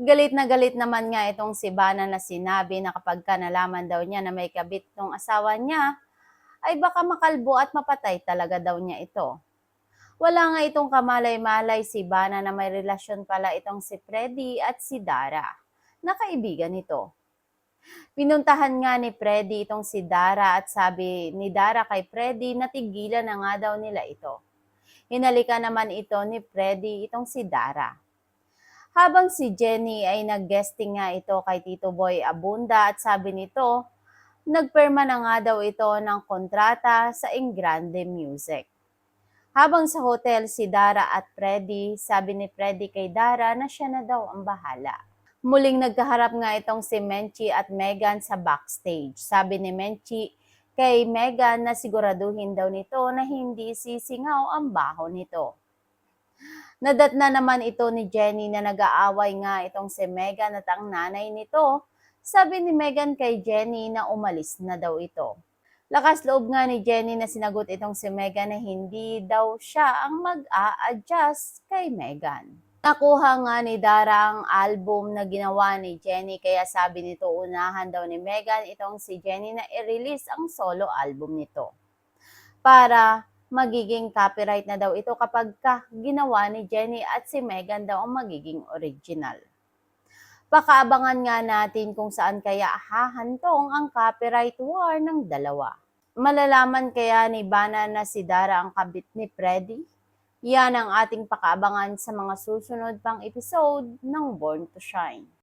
Galit na galit naman nga itong si Bana na sinabi na kapag ka nalaman daw niya na may kabit tong asawa niya, ay baka makalbo at mapatay talaga daw niya ito. Wala nga itong kamalay-malay si Bana na may relasyon pala itong si Freddy at si Dara, na kaibigan nito. Pinuntahan nga ni Freddy itong si Dara at sabi ni Dara kay Freddy na tigilan na nga daw nila ito. Hinalikan naman ito ni Freddy itong si Dara. Habang si Jenny ay nag-guesting nga ito kay Tito Boy Abunda at sabi nito, nagpirma na nga daw ito ng kontrata sa Ingrande Music. Habang sa hotel si Dara at Freddy, sabi ni Freddy kay Dara na siya na daw ang bahala. Muling nagkaharap nga itong si Menchie at Megan sa backstage. Sabi ni Menchie kay Megan na siguraduhin daw nito na hindi sisingaw ang baho nito. Nadatna naman ito ni Jenny na nag-aaway nga itong si Megan at ang nanay nito. Sabi ni Megan kay Jenny na umalis na daw ito. Lakas loob nga ni Jenny na sinagot itong si Megan na hindi daw siya ang mag-a-adjust kay Megan. Nakuha nga ni Dara ang album na ginawa ni Jenny kaya sabi nito unahan daw ni Megan itong si Jenny na i-release ang solo album nito. Para magiging copyright na daw ito kapag ginawa ni Jenny at si Megan daw ang magiging original. Pakaabangan nga natin kung saan kaya hahantong ang copyright war ng dalawa. Malalaman kaya ni Bana na si Dara ang kabit ni Freddy? Yan ang ating pakaabangan sa mga susunod pang episode ng Born to Shine.